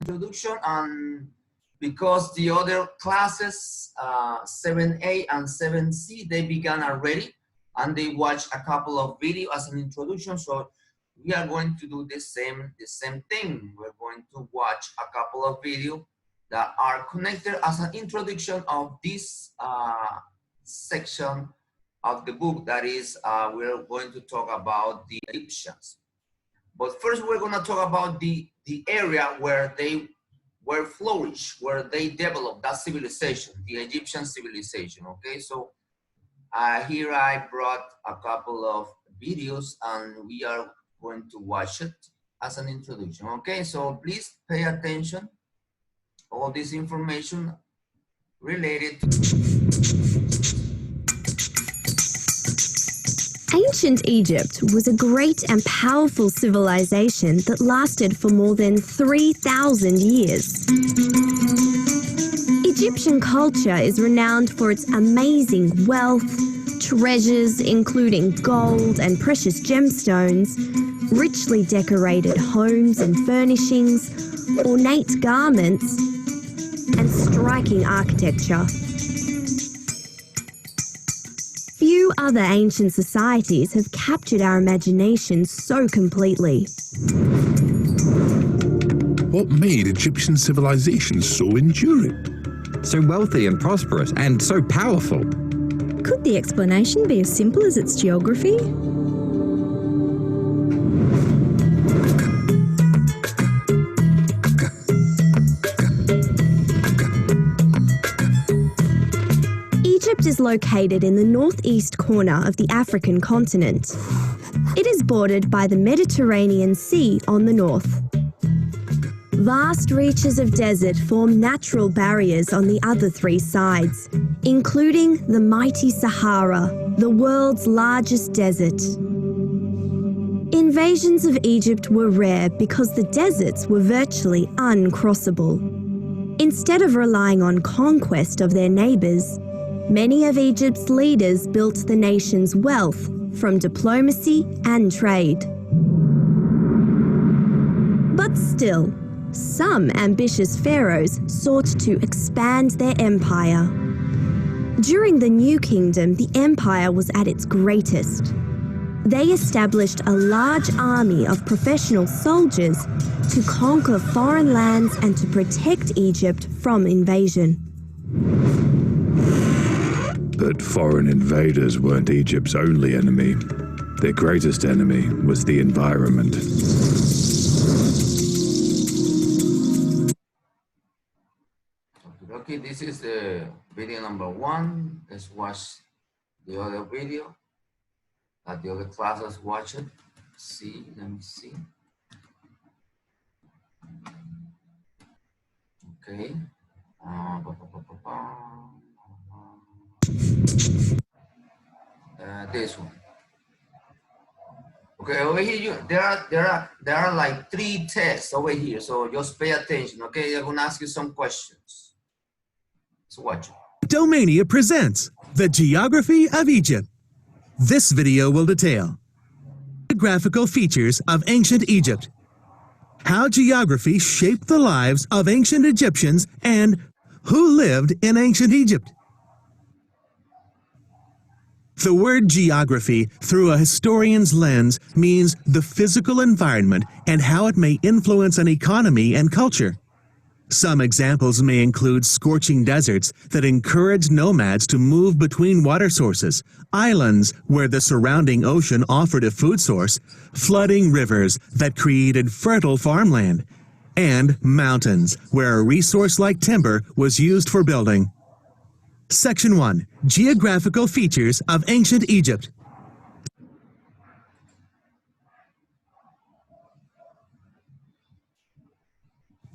introduction, and because the other classes, 7A and 7C, they began already, and they watched a couple of videos as an introduction. So we are going to do the same thing. We're going to watch a couple of videos that are connected as an introduction of this section of the book. That is, we're going to talk about the Egyptians. But first, we're going to talk about the area where they were flourished, where they developed that civilization, the Egyptian civilization. Okay, so here I brought a couple of videos, and we are going to watch it as an introduction. Okay, so please pay attention. All this information related to Ancient Egypt was a great and powerful civilization that lasted for more than 3,000 years. Egyptian culture is renowned for its amazing wealth, treasures including gold and precious gemstones, richly decorated homes and furnishings, ornate garments, and striking architecture. Few other ancient societies have captured our imagination so completely. What made Egyptian civilization so enduring? So wealthy and prosperous, and so powerful. Could the explanation be as simple as its geography? Egypt is located in the northeast corner of the African continent. It is bordered by the Mediterranean Sea on the north. Vast reaches of desert form natural barriers on the other three sides, including the mighty Sahara, the world's largest desert. Invasions of Egypt were rare because the deserts were virtually uncrossable. Instead of relying on conquest of their neighbours, many of Egypt's leaders built the nation's wealth from diplomacy and trade. But still, some ambitious pharaohs sought to expand their empire. During the New Kingdom, the empire was at its greatest. They established a large army of professional soldiers to conquer foreign lands and to protect Egypt from invasion. But foreign invaders weren't Egypt's only enemy. Their greatest enemy was the environment. Okay, this is the video number 1. Let's watch the other video that the other classes watch it. See, let me see. Okay. This one. Okay, over here there are like 3 tests over here, so just pay attention. Okay, I'm gonna ask you some questions. So watch. Domania presents the Geography of Egypt. This video will detail geographical features of ancient Egypt, how geography shaped the lives of ancient Egyptians, and who lived in ancient Egypt. The word geography, through a historian's lens, means the physical environment and how it may influence an economy and culture. Some examples may include scorching deserts that encouraged nomads to move between water sources, islands where the surrounding ocean offered a food source, flooding rivers that created fertile farmland, and mountains where a resource like timber was used for building. Section 1. Geographical features of ancient Egypt.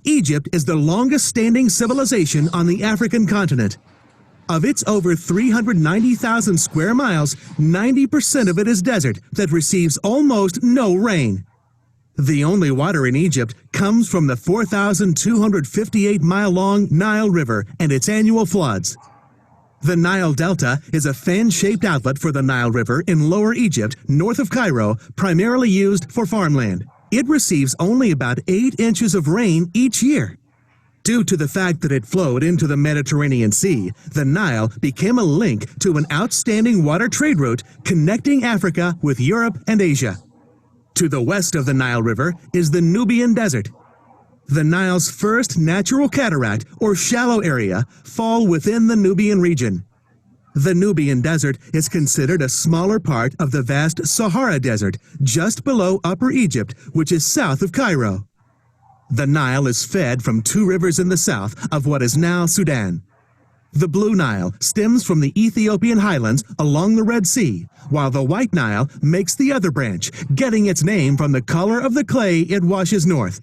Egypt is the longest-standing civilization on the African continent. Of its over 390,000 square miles, 90% of it is desert that receives almost no rain. The only water in Egypt comes from the 4,258-mile-long Nile River and its annual floods. The Nile Delta is a fan-shaped outlet for the Nile River in Lower Egypt, north of Cairo, primarily used for farmland. It receives only about 8 inches of rain each year, Due to the fact that it flowed into the Mediterranean Sea, the Nile became a link to an outstanding water trade route connecting Africa with Europe and Asia. To the west of the Nile River is the Nubian Desert. The Nile's first natural cataract, or shallow area, fall within the Nubian region. The Nubian Desert is considered a smaller part of the vast Sahara Desert, just below Upper Egypt, which is south of Cairo. The Nile is fed from two rivers in the south of what is now Sudan. The Blue Nile stems from the Ethiopian highlands along the Red Sea, while the White Nile makes the other branch, getting its name from the color of the clay it washes north.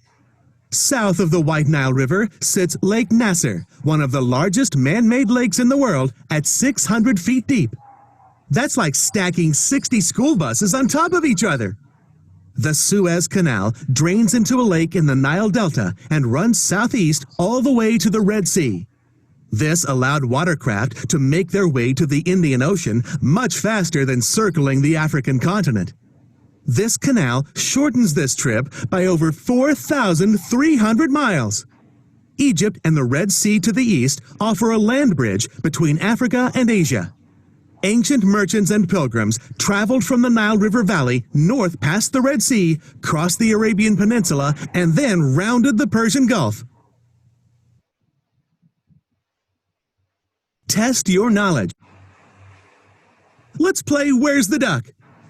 South of the White Nile River sits Lake Nasser, one of the largest man-made lakes in the world at 600 feet deep. That's like stacking 60 school buses on top of each other. The Suez Canal drains into a lake in the Nile Delta and runs southeast all the way to the Red Sea. This allowed watercraft to make their way to the Indian Ocean much faster than circling the African continent. This canal shortens this trip by over 4,300 miles. Egypt and the Red Sea to the east offer a land bridge between Africa and Asia. Ancient merchants and pilgrims traveled from the Nile River Valley north past the Red Sea, crossed the Arabian Peninsula, and then rounded the Persian Gulf. Test your knowledge. Let's play Where's the Duck?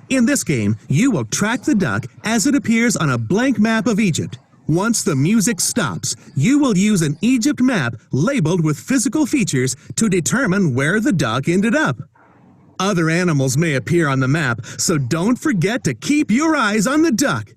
In this game, you will track the duck as it appears on a blank map of Egypt. Once the music stops, you will use an Egypt map labeled with physical features to determine where the duck ended up. Other animals may appear on the map, so don't forget to keep your eyes on the duck.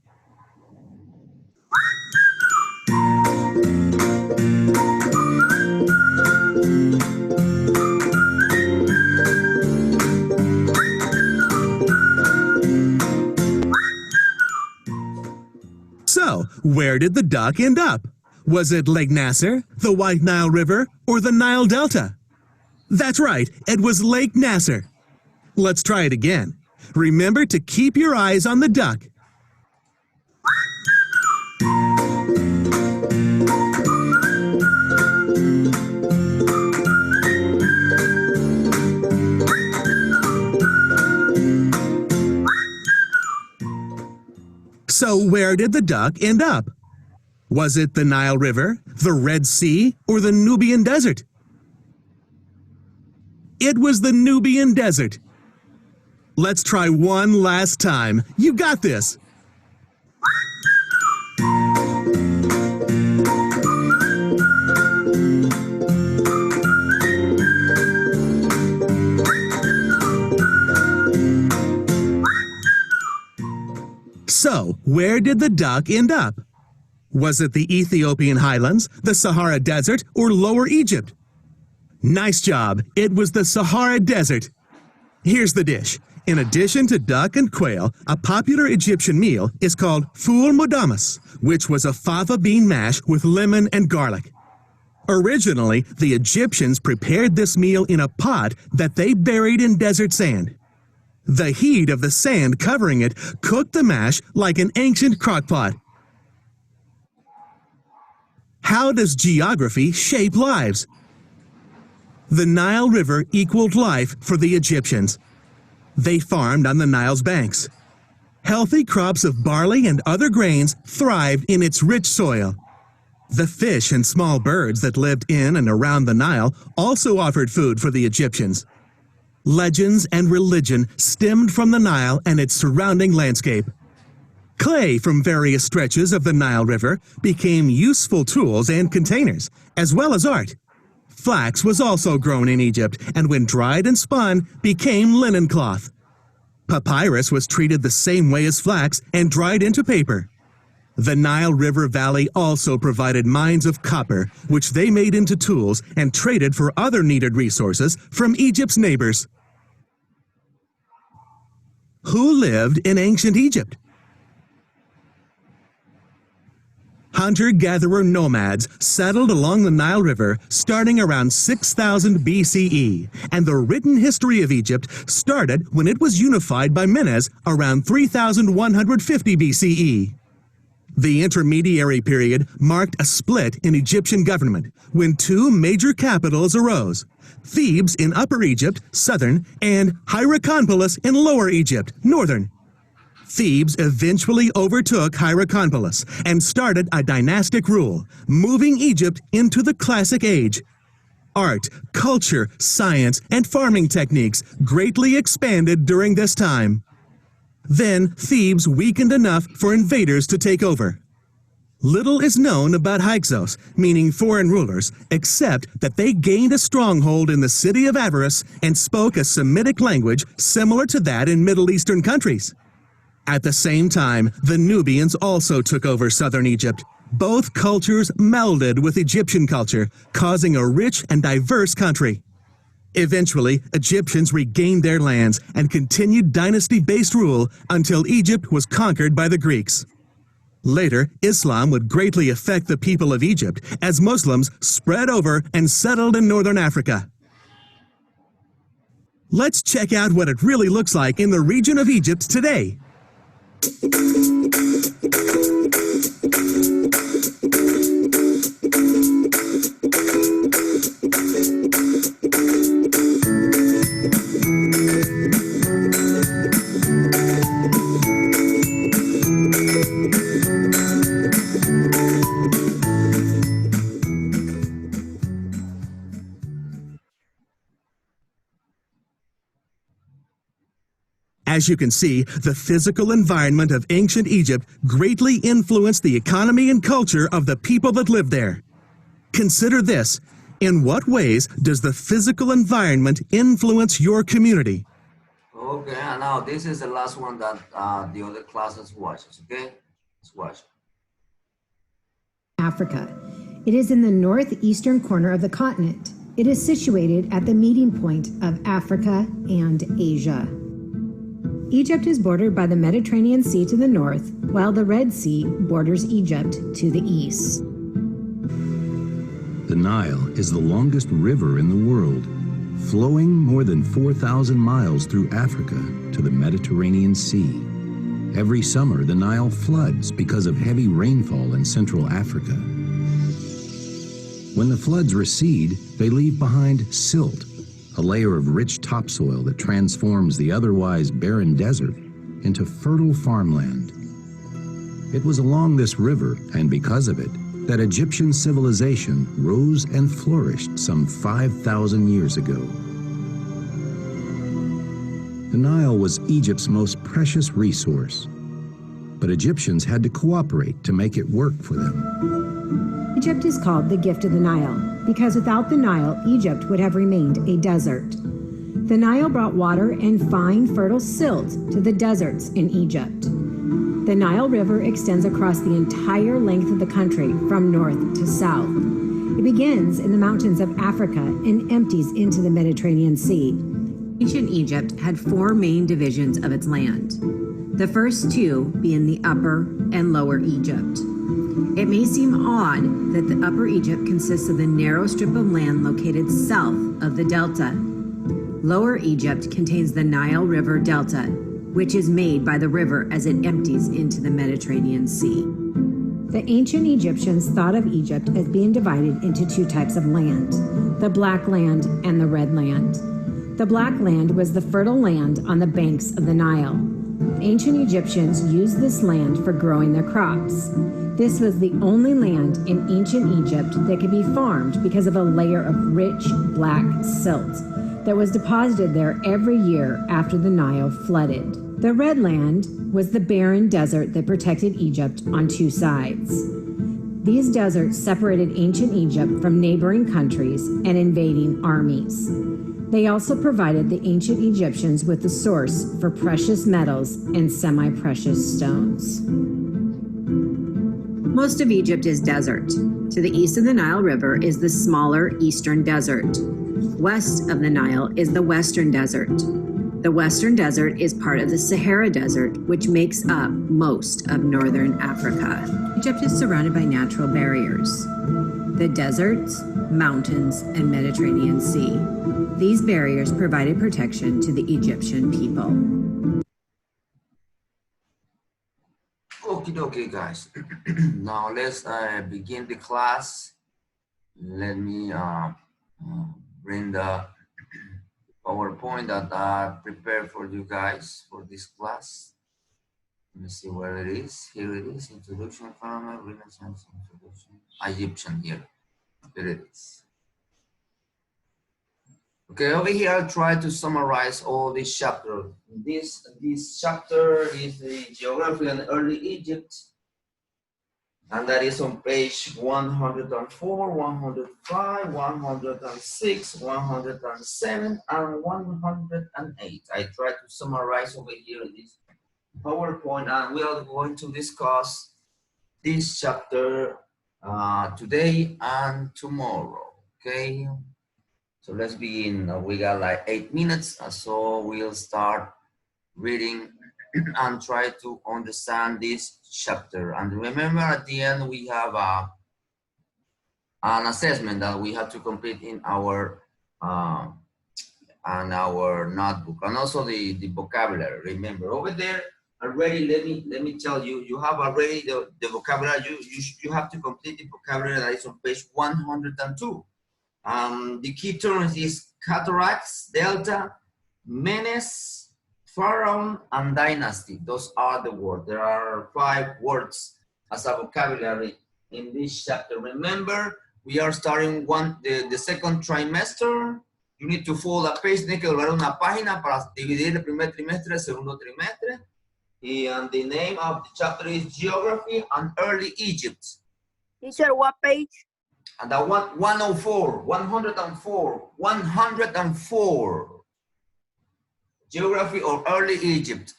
So, where did the duck end up? Was it Lake Nasser, the White Nile River, or the Nile Delta? That's right, it was Lake Nasser. Let's try it again. Remember to keep your eyes on the duck. So where did the duck end up? Was it the Nile River, the Red Sea, or the Nubian Desert? It was the Nubian Desert. Let's try one last time. You got this. So, where did the duck end up? Was it the Ethiopian highlands, the Sahara Desert, or Lower Egypt? Nice job. It was the Sahara Desert. Here's the dish. In addition to duck and quail, a popular Egyptian meal is called ful mudamas, which was a fava bean mash with lemon and garlic. Originally, the Egyptians prepared this meal in a pot that they buried in desert sand. The heat of the sand covering it cooked the mash like an ancient crockpot. How does geography shape lives? The Nile River equaled life for the Egyptians. They farmed on the Nile's banks. Healthy crops of barley and other grains thrived in its rich soil. The fish and small birds that lived in and around the Nile also offered food for the Egyptians. Legends and religion stemmed from the Nile and its surrounding landscape. Clay from various stretches of the Nile River became useful tools and containers, as well as art. Flax was also grown in Egypt, and when dried and spun, became linen cloth. Papyrus was treated the same way as flax and dried into paper. The Nile River Valley also provided mines of copper, which they made into tools and traded for other needed resources from Egypt's neighbors. Who lived in ancient Egypt? Hunter-gatherer nomads settled along the Nile River starting around 6000 BCE, and the written history of Egypt started when it was unified by Menes around 3150 BCE. The intermediary period marked a split in Egyptian government when two major capitals arose: Thebes in Upper Egypt, southern, and Hierakonpolis in Lower Egypt, northern. Thebes eventually overtook Hierakonpolis and started a dynastic rule, moving Egypt into the Classic Age. Art, culture, science, and farming techniques greatly expanded during this time. Then Thebes weakened enough for invaders to take over. Little is known about Hyksos, meaning foreign rulers, except that they gained a stronghold in the city of Avaris and spoke a Semitic language similar to that in Middle Eastern countries. At the same time, the Nubians also took over southern Egypt. Both cultures melded with Egyptian culture, causing a rich and diverse country. Eventually, Egyptians regained their lands and continued dynasty-based rule until Egypt was conquered by the Greeks. Later, Islam would greatly affect the people of Egypt as Muslims spread over and settled in northern Africa. Let's check out what it really looks like in the region of Egypt today. As you can see, the physical environment of ancient Egypt greatly influenced the economy and culture of the people that lived there. Consider this: in what ways does the physical environment influence your community? Okay, and now this is the last one that the other classes watches, okay? Let's watch. Africa. It is in the northeastern corner of the continent. It is situated at the meeting point of Africa and Asia. Egypt is bordered by the Mediterranean Sea to the north, while the Red Sea borders Egypt to the east. The Nile is the longest river in the world, flowing more than 4,000 miles through Africa to the Mediterranean Sea. Every summer, the Nile floods because of heavy rainfall in Central Africa. When the floods recede, they leave behind silt, a layer of rich topsoil that transforms the otherwise barren desert into fertile farmland. It was along this river, and because of it, that Egyptian civilization rose and flourished some 5,000 years ago. The Nile was Egypt's most precious resource, but Egyptians had to cooperate to make it work for them. Egypt is called the gift of the Nile because without the Nile, Egypt would have remained a desert. The Nile brought water and fine, fertile silt to the deserts in Egypt. The Nile River extends across the entire length of the country from north to south. It begins in the mountains of Africa and empties into the Mediterranean Sea. Ancient Egypt had four main divisions of its land, the first two being the Upper and Lower Egypt. It may seem odd that the Upper Egypt consists of the narrow strip of land located south of the delta. Lower Egypt contains the Nile River Delta, which is made by the river as it empties into the Mediterranean Sea. The ancient Egyptians thought of Egypt as being divided into two types of land, the Black Land and the Red Land. The Black Land was the fertile land on the banks of the Nile. Ancient Egyptians used this land for growing their crops. This was the only land in ancient Egypt that could be farmed because of a layer of rich black silt that was deposited there every year after the Nile flooded. The Red Land was the barren desert that protected Egypt on two sides. These deserts separated ancient Egypt from neighboring countries and invading armies. They also provided the ancient Egyptians with the source for precious metals and semi-precious stones. Most of Egypt is desert. To the east of the Nile River is the smaller Eastern Desert. West of the Nile is the Western Desert. The Western Desert is part of the Sahara Desert, which makes up most of northern Africa. Egypt is surrounded by natural barriers: the deserts, mountains, and Mediterranean Sea. These barriers provided protection to the Egyptian people. Okie dokie, guys. Now let's begin the class. Let me bring the PowerPoint that I prepared for you guys for this class. Let me see where it is. Here it is. Introduction, Farmer, Renaissance, Introduction. Egyptian here. Here it is. Okay, over here I'll try to summarize all this chapter. This chapter is the geography and early Egypt, and that is on page 104, 105, 106, 107, and 108. I try to summarize over here in this PowerPoint, and we are going to discuss this chapter today and tomorrow. Okay. So let's begin. We got like 8 minutes, so we'll start reading and try to understand this chapter. And remember, at the end, we have an assessment that we have to complete in our notebook, and also the vocabulary. Remember, over there already. Let me tell you, you have already the vocabulary. You have to complete the vocabulary that is on page 102. The key terms is cataracts, delta, menace, pharaoh, and dynasty. Those are the words. There are 5 words as a vocabulary in this chapter. Remember, we are starting the second trimester. You need to follow a page. Tienes que doblar una página para dividir el primer trimestre, el segundo trimestre. And the name of the chapter is Geography and Early Egypt. Teacher, what page? And that 104, 104. Geography of Early Egypt.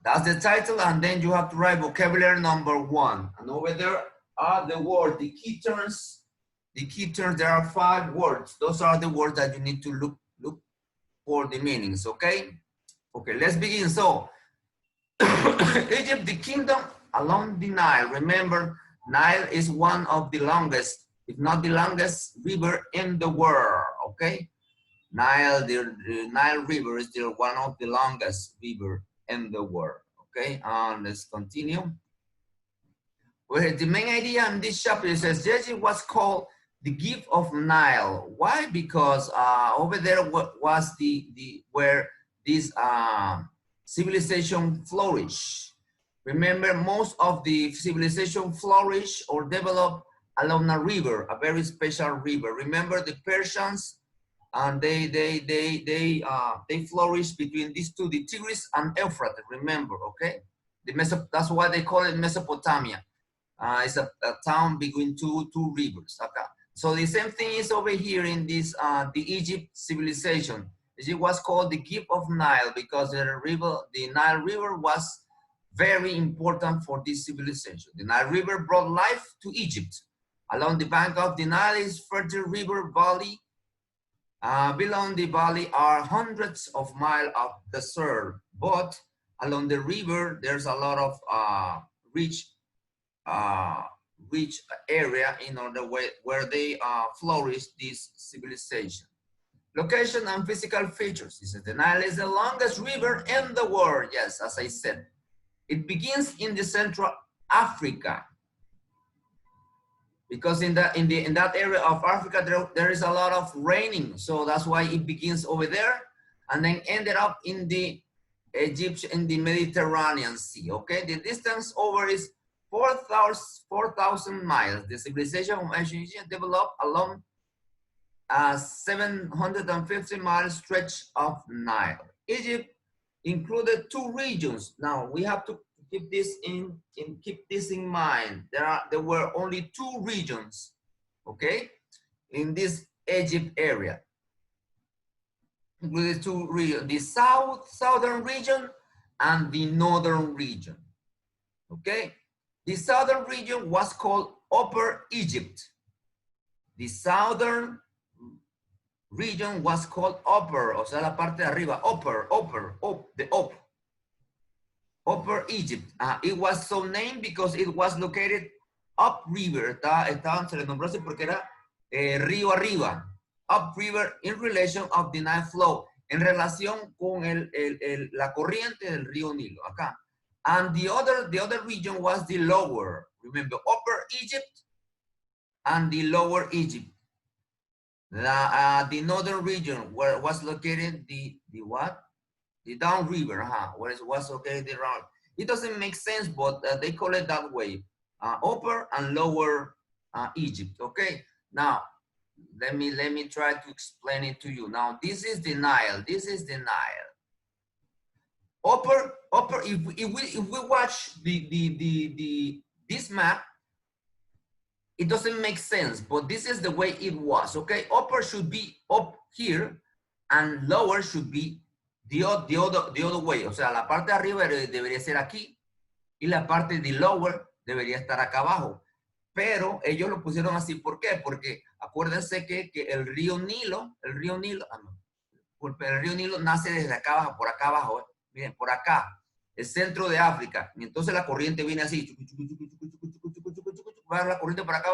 That's the title, and then you have to write vocabulary number 1. And over there are the words, the key terms. The key terms, there are 5 words. Those are the words that you need to look for the meanings, okay? Okay, let's begin. So, Egypt, the kingdom along the Nile. Remember, Nile is one of the longest, if not the longest river in the world, okay? The Nile River is still one of the longest river in the world, okay? Let's continue. Well, the main idea in this chapter is that Egypt was called the gift of Nile. Why? Because over there was where this civilization flourished. Remember, most of the civilization flourished or developed along a river, a very special river. Remember the Persians, and they flourished between these two, the Tigris and Euphrates. Remember, okay? That's why they call it Mesopotamia. It's a town between two rivers. Okay. So the same thing is over here in this the Egypt civilization. It was called the gift of Nile because the Nile River was very important for this civilization. The Nile River brought life to Egypt. Along the bank of the Nile is fertile river valley. Below the valley are hundreds of miles of desert, but along the river there's a lot of rich area in order where they flourish this civilization. Location and physical features. This is the Nile is the longest river in the world. Yes, as I said, it begins in the Central Africa. Because in that area of Africa there is a lot of raining, so that's why it begins over there and then ended up in the Mediterranean Sea. Okay, the distance over is 4,000 miles. The civilization of ancient Egypt developed along a 750 mile stretch of Nile. Egypt included 2 regions. Now we have to keep this in mind. There were only 2 regions, okay, in this Egypt area. Included 2 regions: the southern region and the northern region. Okay, the southern region was called Upper Egypt. The southern region was called Upper, o sea, la parte de arriba, Upper Egypt. It was so named because it was located upriver. Se le nombró así porque era río arriba. Upriver in relation of the Nile flow. En relación con la corriente del río Nilo. Acá. And the other region was the lower. Remember, Upper Egypt and the Lower Egypt. The northern region where was located the what? The down river, where it was located around. It doesn't make sense, but they call it that way. Upper and Lower Egypt. Okay. Now, let me try to explain it to you. Now, this is the Nile. This is the Nile. Upper. If we watch this map, it doesn't make sense, but this is the way it was. Okay. Upper should be up here, and lower should be the other way. O sea, la parte de arriba debería ser aquí y la parte de lower debería estar acá abajo. Pero ellos lo pusieron así. ¿Por qué? Porque acuérdense que el río Nilo, el río Nilo nace desde acá abajo, por acá abajo. Miren, por acá, el centro de África. Y entonces la corriente viene así. Va la corriente por acá,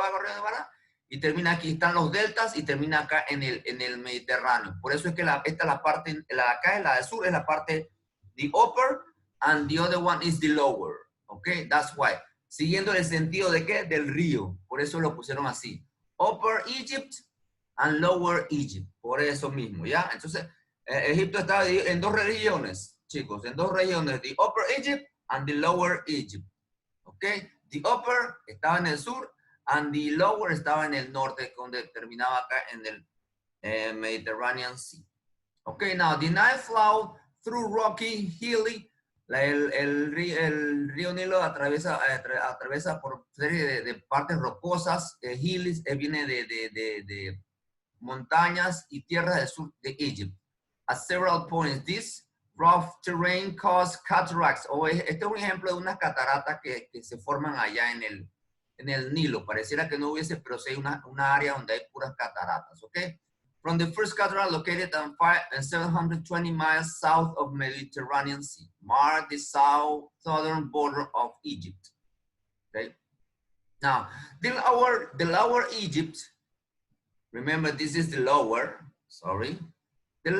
y termina aquí. Están los deltas y termina acá en el Mediterráneo. Por eso es que esta es la parte, la de acá, la del sur, es la parte the upper, and the other one is the lower. Okay, that's why. Siguiendo el sentido de qué? Del río. Por eso lo pusieron así. Upper Egypt and Lower Egypt. Por eso mismo, ¿ya? Entonces, Egipto estaba dividido en dos regiones, chicos. En dos regiones. The Upper Egypt and the Lower Egypt. ¿Ok? The Upper estaba en el sur and the Lower estaba en el norte, donde terminaba acá en el Mediterranean Sea. ¿Ok? Now, the Nile flowed through rocky, hilly. El río Nilo atraviesa por serie de partes rocosas, hills, viene de montañas y tierras del sur de Egypt. At several points, this rough terrain caused cataracts. Este es un ejemplo de unas cataratas que se forman allá en el Nilo. Pareciera que no hubiese, pero sí hay una área donde hay puras cataratas, ¿ok? From the first cataract located on 720 miles south of Mediterranean Sea, mark the southern border of Egypt. Okay. Now, the lower Egypt, remember this is the lower, sorry. The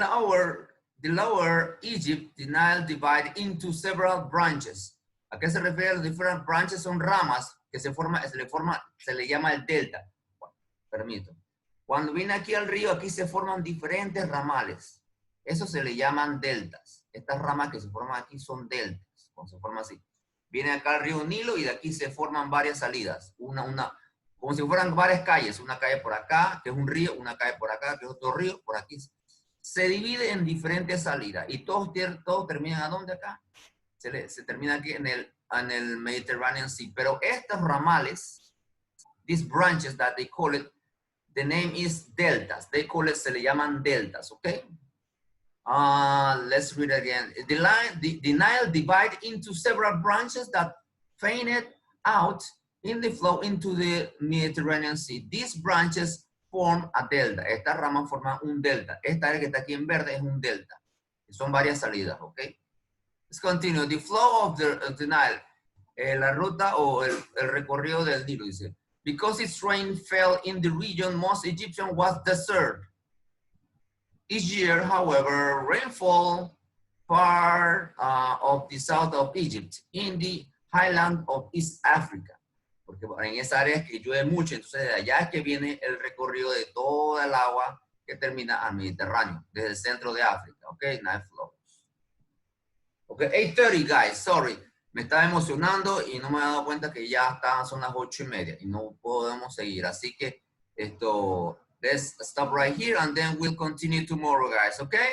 lower Egypt, the Nile divided into several branches. ¿A qué se refiere? Las diferentes branches son ramas que se le llama el delta. Bueno, permito. Cuando viene aquí al río, aquí se forman diferentes ramales. Eso se le llaman deltas. Estas ramas que se forman aquí son deltas. Cuando se forma así. Viene acá el río Nilo y de aquí se forman varias salidas. Como si fueran varias calles. Una calle por acá, que es un río. Una calle por acá, que es otro río. Por aquí. Se divide en diferentes salidas. Y todos terminan ¿a dónde acá? Se termina aquí en el Mediterranean Sea. Pero estos ramales, these branches that they call it, the name is deltas. They call it, se le llaman deltas, okay? Let's read again. The Nile divided into several branches that fanned out in the flow into the Mediterranean Sea. These branches form a delta. Estas ramas forman un delta. Esta área que está aquí en verde es un delta. Son varias salidas, okay? Let's continue. The flow of the Nile. La ruta o el recorrido del Nilo, dice. Because its rain fell in the region, most Egyptian was desert. Each year, however, rainfall part of the south of Egypt, in the highland of East Africa. Porque en esa área es que llueve mucho, entonces de allá es que viene el recorrido de toda el agua que termina al Mediterráneo, desde el centro de África, ¿ok? Nile flows. Ok, 8:30, guys, sorry. Me estaba emocionando y no me he dado cuenta que ya son las 8:30 y no podemos seguir. Así que let's stop right here and then we'll continue tomorrow, guys, okay?